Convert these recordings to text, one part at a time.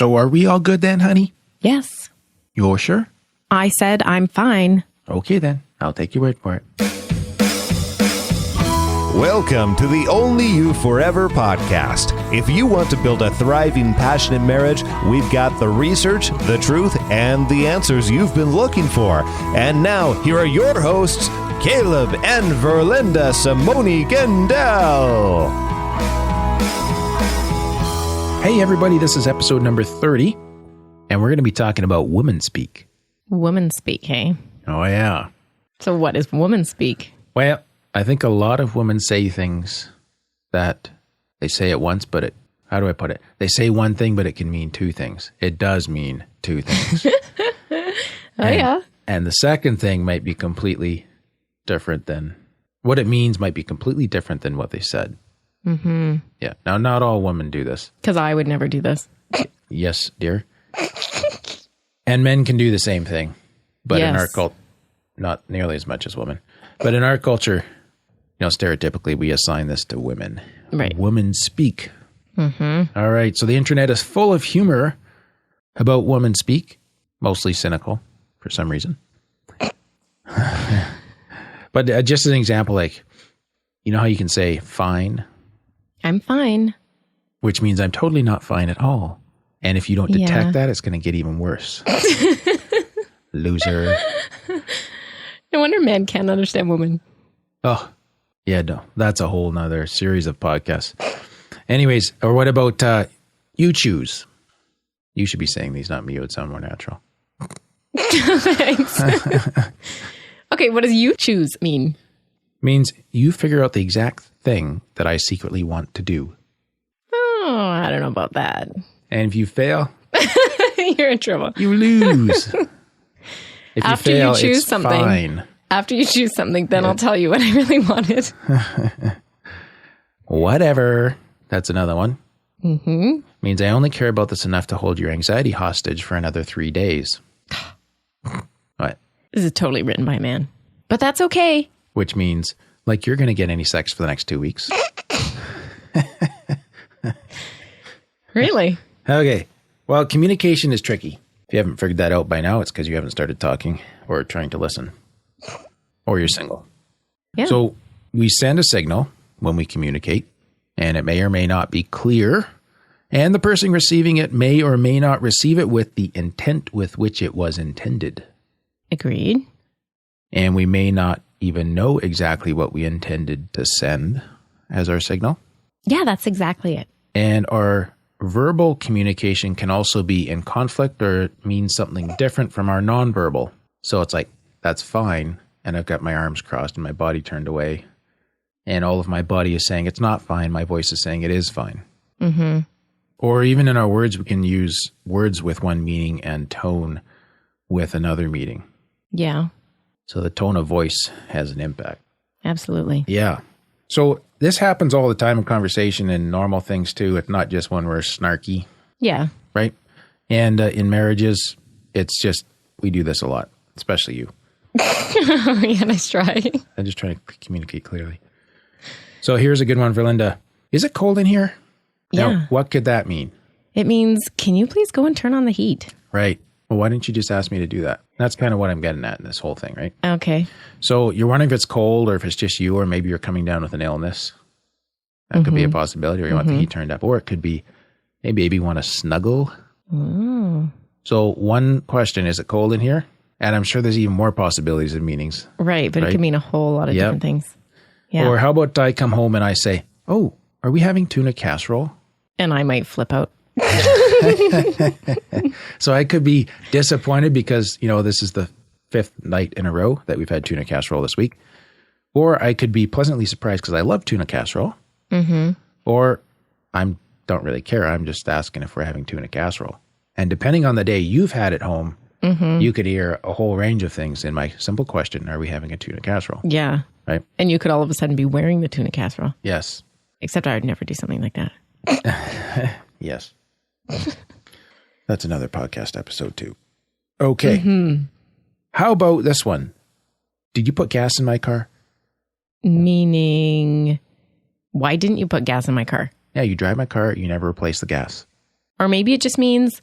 So are we all good then, honey? Yes. You're sure? I said I'm fine. Okay then. I'll take your word for it. Welcome to the Only You Forever podcast. If you want to build a thriving, passionate marriage, we've got the research, the truth, and the answers you've been looking for. And now, here are your hosts, Caleb and Verlinda Simone Gendel. Hey everybody, this is episode number 30, and we're going to be talking about Womanspeak. Womanspeak, hey? Oh yeah. So what is Womanspeak? Well, I think a lot of women say things that they say it once, but how do I put it? They say one thing, but it can mean two things. It does mean two things. Yeah. And the second thing might be completely different than what it means, might be completely different than what they said. Mm-hmm. Yeah. Now, not all women do this. Because I would never do this. Yes, dear. And men can do the same thing, but in our culture, not nearly as much as women. But in our culture, stereotypically, we assign this to women. Right. Womanspeak. Mm-hmm. All right. So the internet is full of humor about Womanspeak, mostly cynical for some reason. But just as an example, like, you know how you can say fine? I'm fine. Which means I'm totally not fine at all. And if you don't detect that, it's going to get even worse. Loser. No wonder men can't understand women. Oh, yeah, no. That's a whole nother series of podcasts. Anyways, or what about you choose? You should be saying these, not me. It would sound more natural. Thanks. Okay, what does you choose mean? Means you figure out the exact thing that I secretly want to do. Oh, I don't know about that. And if you fail, you're in trouble. you lose. If After you fail, you choose it's something, fine. After you choose something, then I'll tell you what I really wanted. Whatever. That's another one. Mm-hmm. Means I only care about this enough to hold your anxiety hostage for another 3 days. What? This is totally written by a man. But that's okay. Which means, like, you're going to get any sex for the next 2 weeks. Really? Okay. Well, communication is tricky. If you haven't figured that out by now, it's because you haven't started talking or trying to listen. Or you're single. Yeah. So we send a signal when we communicate, and it may or may not be clear. And the person receiving it may or may not receive it with the intent with which it was intended. Agreed. And we may not even know exactly what we intended to send as our signal. Yeah, that's exactly it. And our verbal communication can also be in conflict or mean something different from our nonverbal. So it's like, that's fine. And I've got my arms crossed and my body turned away. And all of my body is saying it's not fine. My voice is saying it is fine. Mm-hmm. Or even in our words, we can use words with one meaning and tone with another meaning. Yeah. So the tone of voice has an impact. Absolutely. Yeah. So this happens all the time in conversation and normal things too. It's not just when we're snarky. Yeah. Right? And in marriages, it's just, we do this a lot, especially you. Yeah, nice try. I'm just trying to communicate clearly. So here's a good one for Linda. Is it cold in here? Yeah. Now, what could that mean? It means, can you please go and turn on the heat? Right. Well, why didn't you just ask me to do that? That's kind of what I'm getting at in this whole thing, right? Okay. So you're wondering if it's cold or if it's just you, or maybe you're coming down with an illness. That could be a possibility, or you want the heat turned up. Or it could be, hey, baby, want to snuggle? Oh. So one question, is it cold in here? And I'm sure there's even more possibilities of meanings. Right, but it could mean a whole lot of different things. Yeah. Or how about I come home and I say, oh, are we having tuna casserole? And I might flip out. So I could be disappointed because, this is the 5th night in a row that we've had tuna casserole this week. Or I could be pleasantly surprised because I love tuna casserole. Mm-hmm. Or I don't really care. I'm just asking if we're having tuna casserole. And depending on the day you've had at home, you could hear a whole range of things in my simple question, are we having a tuna casserole? Yeah. Right? And you could all of a sudden be wearing the tuna casserole. Yes. Except I would never do something like that. Yes. That's another podcast episode too. Okay. How about this one? Did you put gas in my car? Meaning, why didn't you put gas in my car? Yeah, you drive my car, you never replace the gas. Or maybe it just means,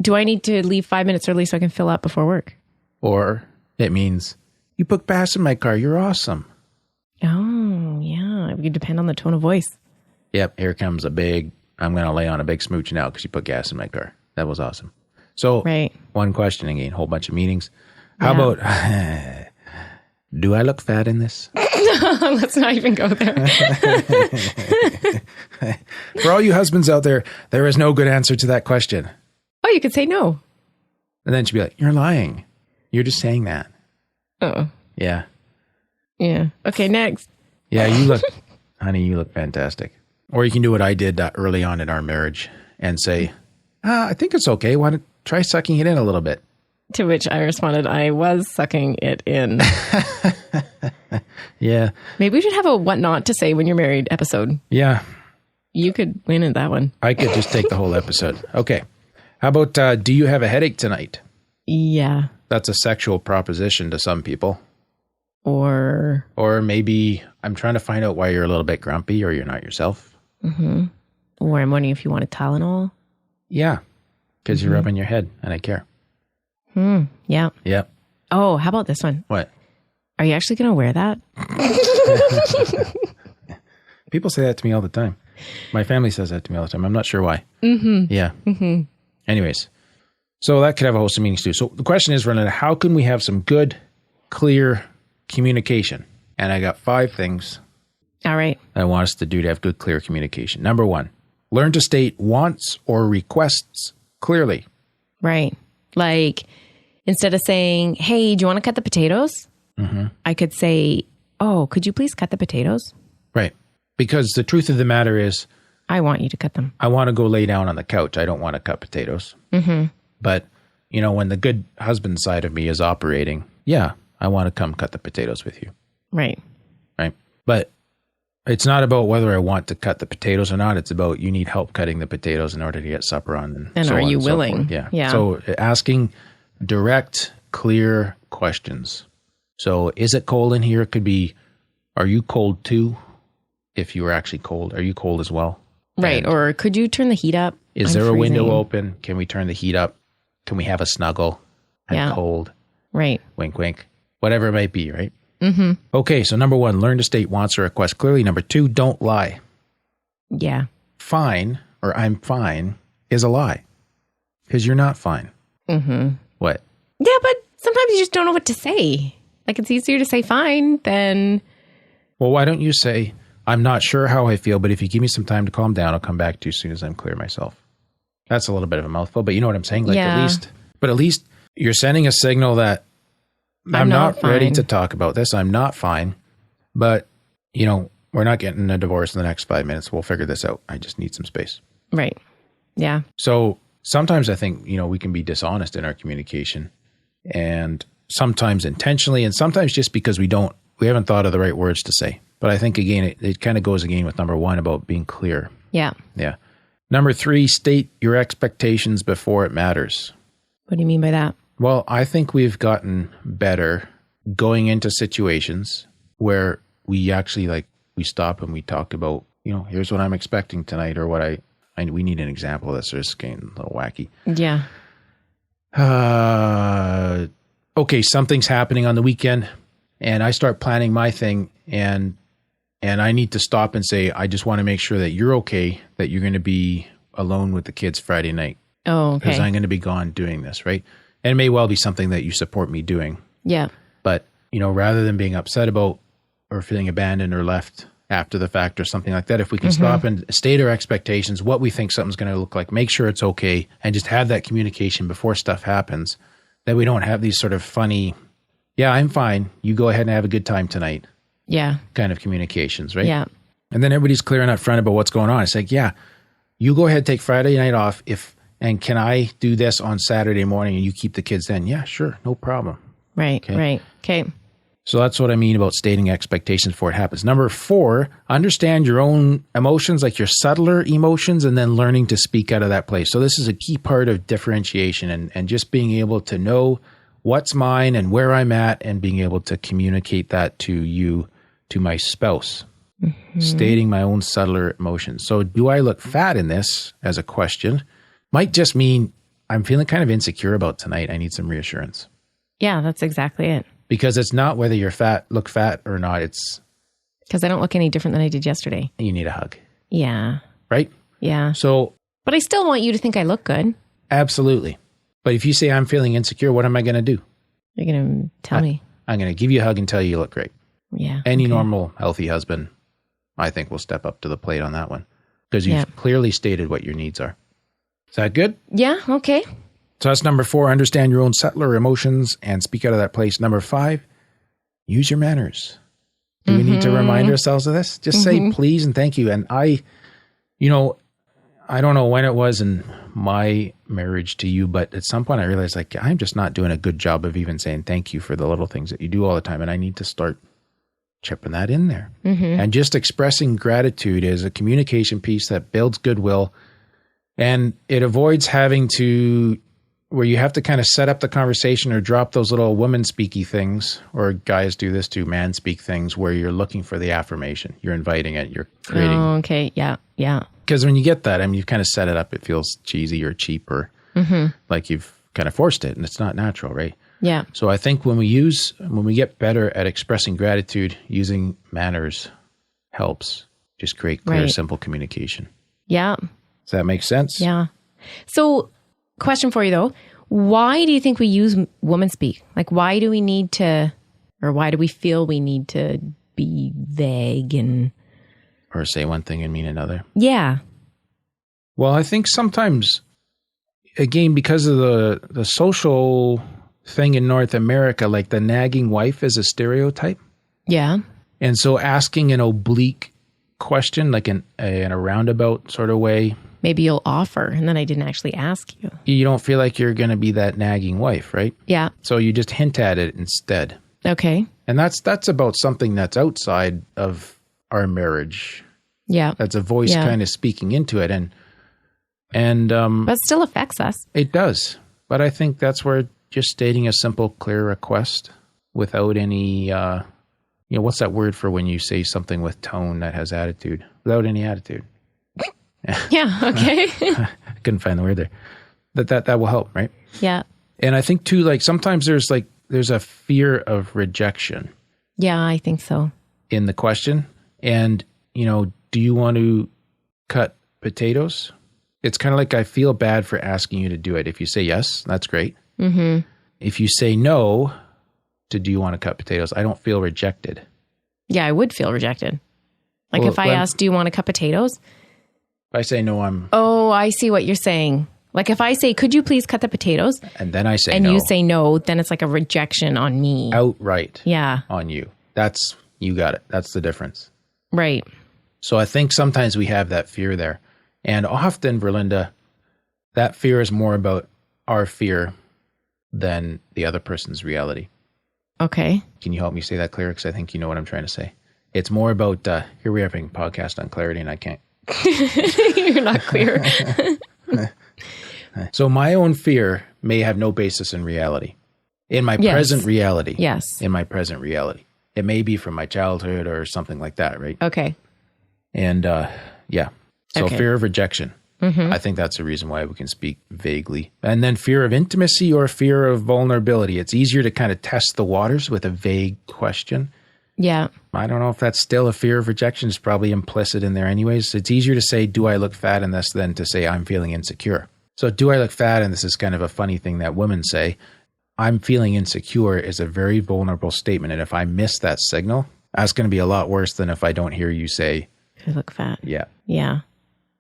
do I need to leave 5 minutes early so I can fill up before work? Or it means, you put gas in my car. You're awesome. Oh, yeah. It would depend on the tone of voice. Yep, here comes I'm going to lay on a big smooch now because you put gas in my car. That was awesome. So, one question again, whole bunch of meetings. How about, do I look fat in this? Let's not even go there. For all you husbands out there is no good answer to that question. Oh, you could say no. And then she'd be like, you're lying. You're just saying that. Oh. Yeah. Yeah. Okay, next. Yeah, you look, honey, you look fantastic. Or you can do what I did early on in our marriage and say, I think it's okay. Why don't try sucking it in a little bit? To which I responded, I was sucking it in. Yeah. Maybe we should have a what not to say when you're married episode. Yeah. You could win in that one. I could just take the whole episode. Okay. How about, do you have a headache tonight? Yeah. That's a sexual proposition to some people. Or maybe I'm trying to find out why you're a little bit grumpy or you're not yourself. Mm-hmm. Or I'm wondering if you want a Tylenol. Yeah. Because you're rubbing your head and I care. Yeah. Yeah. Oh, how about this one? What? Are you actually going to wear that? People say that to me all the time. My family says that to me all the time. I'm not sure why. Mm-hmm. Yeah. Mm-hmm. Anyways, so that could have a host of meanings too. So the question is, Renata, how can we have some good, clear communication? And I got 5 things. All right. I want us to do to have good, clear communication. Number 1, learn to state wants or requests clearly. Right. Like, instead of saying, hey, do you want to cut the potatoes? Mm-hmm. I could say, oh, could you please cut the potatoes? Right. Because the truth of the matter is, I want you to cut them. I want to go lay down on the couch. I don't want to cut potatoes. Mm-hmm. But, when the good husband side of me is operating, yeah, I want to come cut the potatoes with you. Right. Right. But it's not about whether I want to cut the potatoes or not. It's about you need help cutting the potatoes in order to get supper on. And so are on you and so willing? forth. Yeah. Yeah. So asking direct, clear questions. So is it cold in here? It could be, are you cold too? If you were actually cold, are you cold as well? Right. And or could you turn the heat up? Is there a window open? Can we turn the heat up? Can we have a snuggle? I'm cold. Right. Wink, wink. Whatever it might be, right? Mm-hmm. Okay, so number 1, learn to state wants or requests clearly. Number 2, don't lie. Yeah. Fine or I'm fine is a lie because you're not fine. Mm-hmm. What? Yeah, but sometimes you just don't know what to say. Like, it's easier to say fine than... Well, why don't you say, I'm not sure how I feel, but if you give me some time to calm down, I'll come back to you as soon as I'm clear myself. That's a little bit of a mouthful, but you know what I'm saying? Like, yeah. At least you're sending a signal that I'm not ready to talk about this. I'm not fine, but we're not getting a divorce in the next 5 minutes. We'll figure this out. I just need some space. Right. Yeah. So sometimes I think, we can be dishonest in our communication, and sometimes intentionally, and sometimes just because we haven't thought of the right words to say. But I think, again, it kind of goes again with number 1 about being clear. Yeah. Yeah. Number 3, state your expectations before it matters. What do you mean by that? Well, I think we've gotten better going into situations where we actually we stop and we talk about, here's what I'm expecting tonight, or what we need an example of this, or it's getting a little wacky. Yeah. Okay, something's happening on the weekend and I start planning my thing and I need to stop and say, I just want to make sure that you're okay, that you're going to be alone with the kids Friday night. Oh, okay. Because I'm going to be gone doing this, right? And it may well be something that you support me doing. Yeah. But, rather than being upset about or feeling abandoned or left after the fact or something like that, if we can stop and state our expectations, what we think something's going to look like, make sure it's okay, and just have that communication before stuff happens, that we don't have these sort of funny, yeah, I'm fine, you go ahead and have a good time tonight. Yeah. Kind of communications, right? Yeah. And then everybody's clear and upfront about what's going on. It's like, yeah, you go ahead, take Friday night off, and can I do this on Saturday morning and you keep the kids then? Yeah, sure. No problem. Right. Okay. Right. Okay. So that's what I mean about stating expectations before it happens. Number 4, understand your own emotions, like your subtler emotions, and then learning to speak out of that place. So this is a key part of differentiation and just being able to know what's mine and where I'm at and being able to communicate that to you, to my spouse. stating my own subtler emotions. So do I look fat in this as a question? Might just mean I'm feeling kind of insecure about tonight. I need some reassurance. Yeah, that's exactly it. Because it's not whether you're look fat or not. It's because I don't look any different than I did yesterday. You need a hug. Yeah. Right? Yeah. So, but I still want you to think I look good. Absolutely. But if you say I'm feeling insecure, what am I going to do? You're going to tell me. I'm going to give you a hug and tell you look great. Yeah. Any normal, healthy husband, I think, will step up to the plate on that one. Because you've clearly stated what your needs are. Is that good? Yeah. Okay. So that's number 4, understand your own subtler emotions and speak out of that place. Number 5, use your manners. Do we need to remind ourselves of this? Just say please and thank you. And I don't know when it was in my marriage to you, but at some point I realized I'm just not doing a good job of even saying thank you for the little things that you do all the time. And I need to start chipping that in there. And just expressing gratitude is a communication piece that builds goodwill. And it avoids having to, where you have to kind of set up the conversation or drop those little woman-speaky things, or guys do this too, man-speak things, where you're looking for the affirmation. You're inviting it. You're creating. Oh, okay. Yeah. Yeah. Because when you get that, you've kind of set it up. It feels cheesy or cheap or like you've kind of forced it and it's not natural, right? Yeah. So I think when we get better at expressing gratitude, using manners helps just create clear, simple communication. Yeah. Does that make sense? Yeah. So, question for you though. Why do you think we use Womanspeak? Why do we need to, or why do we feel we need to be vague and... Or say one thing and mean another? Yeah. Well, I think sometimes, again, because of the social thing in North America, the nagging wife is a stereotype. Yeah. And so asking an oblique question, in a roundabout sort of way. Maybe you'll offer, and then I didn't actually ask you. You don't feel like you're going to be that nagging wife, right? Yeah. So you just hint at it instead. Okay. And that's about something that's outside of our marriage. Yeah. That's a voice kind of speaking into it. And but it still affects us. It does. But I think that's where just stating a simple, clear request without any, what's that word for when you say something with tone that has attitude? Without any attitude. Yeah. Okay. I couldn't find the word there. That will help, right? Yeah. And I think too, sometimes there's a fear of rejection. Yeah, I think so. In the question. And, do you want to cut potatoes? It's kind of like I feel bad for asking you to do it. If you say yes, that's great. Mm-hmm. If you say no to do you want to cut potatoes, I don't feel rejected. Yeah, I would feel rejected. If I asked, do you want to cut potatoes? If I say no, I'm... Oh, I see what you're saying. If I say, could you please cut the potatoes? And then I say and no. And you say no, then it's like a rejection on me. Outright. Yeah. On you. You got it. That's the difference. Right. So I think sometimes we have that fear there. And often, Verlinda, that fear is more about our fear than the other person's reality. Okay. Can you help me say that clearer? Because I think you know what I'm trying to say. It's more about, here we are having a podcast on clarity and I can't. You're not clear. So my own fear may have no basis in reality. In my present reality. Yes. In my present reality. It may be from my childhood or something like that, right? Okay. And so fear of rejection. I think that's the reason why we can speak vaguely. And then fear of intimacy or fear of vulnerability. It's easier to kind of test the waters with a vague question. Yeah. I don't know if that's still a fear of rejection. It's probably implicit in there anyways. It's easier to say, do I look fat in this than to say I'm feeling insecure. So do I look fat? And this is kind of a funny thing that women say. I'm feeling insecure is a very vulnerable statement. And if I miss that signal, that's going to be a lot worse than if I don't hear you say, I look fat. Yeah. Yeah.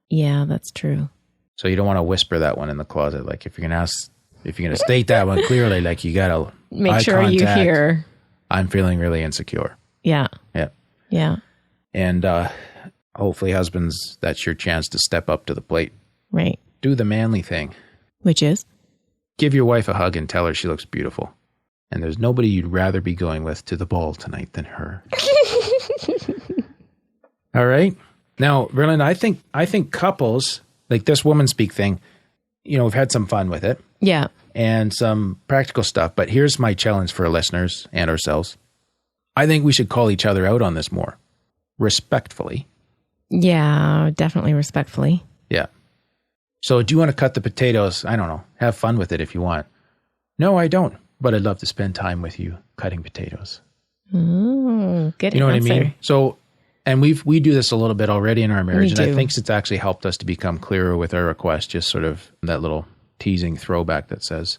Yeah, that's true. So you don't want to whisper that one in the closet. If you're going to state that one clearly, you got to make sure you hear. I'm feeling really insecure. Yeah. Yeah. Yeah. And hopefully, husbands, that's your chance to step up to the plate. Right. Do the manly thing. Which is? Give your wife a hug and tell her she looks beautiful. And there's nobody you'd rather be going with to the ball tonight than her. All right. Now, Verlin, I think couples, this Womanspeak thing, we've had some fun with it. Yeah. And some practical stuff. But here's my challenge for our listeners and ourselves. I think we should call each other out on this more. respectfully. Yeah, definitely respectfully. Yeah. So do you want to cut the potatoes? I don't know. Have fun with it if you want. No, I don't. But I'd love to spend time with you cutting potatoes. Good You know answer. what I mean? So, and we do this a little bit already in our marriage. We And I do. think it's actually helped us to become clearer with our request, just sort of that little teasing throwback that says,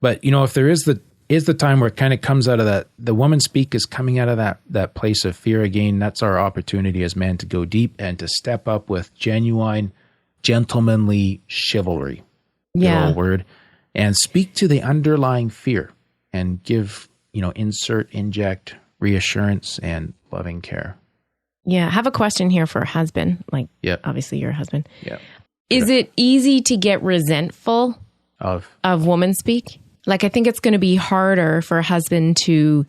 but if there is the time where it kind of comes out of that, the Womanspeak is coming out of that place of fear again. That's our opportunity as men to go deep and to step up with genuine, gentlemanly chivalry. Good Yeah. old word. And speak to the underlying fear and give, inject reassurance and loving care. Yeah. I have a question here for a husband. Like, Yep. obviously you're a husband. Yeah. Is it easy to get resentful Of Womanspeak? Like, I think it's going to be harder for a husband to,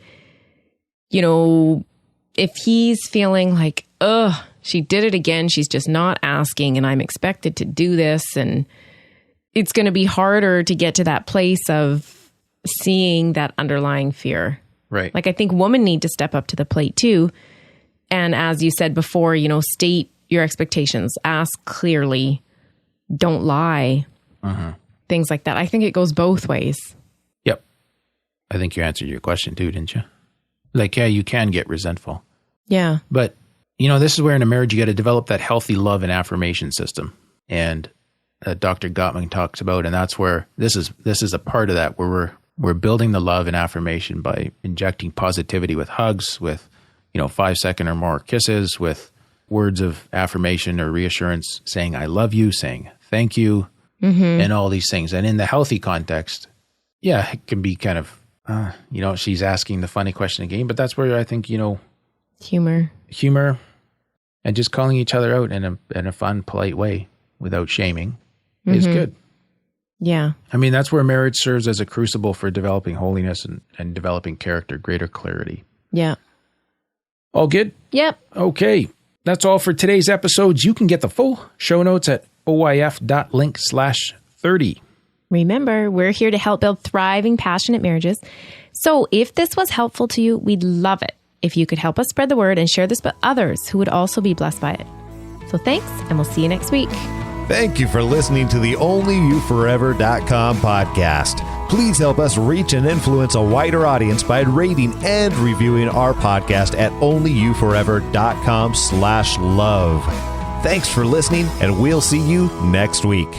if he's feeling like, she did it again. She's just not asking and I'm expected to do this. And it's going to be harder to get to that place of seeing that underlying fear. right. Like, I think women need to step up to the plate too. And as you said before, state your expectations, ask clearly, don't lie, things like that. I think it goes both ways. Yep. I think you answered your question too, didn't you? Like, yeah, you can get resentful. Yeah. But, this is where in a marriage you got to develop that healthy love and affirmation system. And Dr. Gottman talks about, and that's where this is a part of that, where we're building the love and affirmation by injecting positivity with hugs, with 5-second or more kisses, with words of affirmation or reassurance, saying I love you, saying thank you, and all these things. And in the healthy context, yeah, it can be kind of she's asking the funny question again, but that's where I think Humor. and just calling each other out in a fun, polite way without shaming is good. Yeah. I mean, that's where marriage serves as a crucible for developing holiness and developing character, greater clarity. Yeah. All good? Yep. Okay. That's all for today's episodes. You can get the full show notes at oyf.link/30. Remember, we're here to help build thriving, passionate marriages. So if this was helpful to you, we'd love it if you could help us spread the word and share this with others who would also be blessed by it. So thanks, and we'll see you next week. Thank you for listening to the OnlyYouForever.com podcast. Please help us reach and influence a wider audience by rating and reviewing our podcast at OnlyYouForever.com/love. Thanks for listening, and we'll see you next week.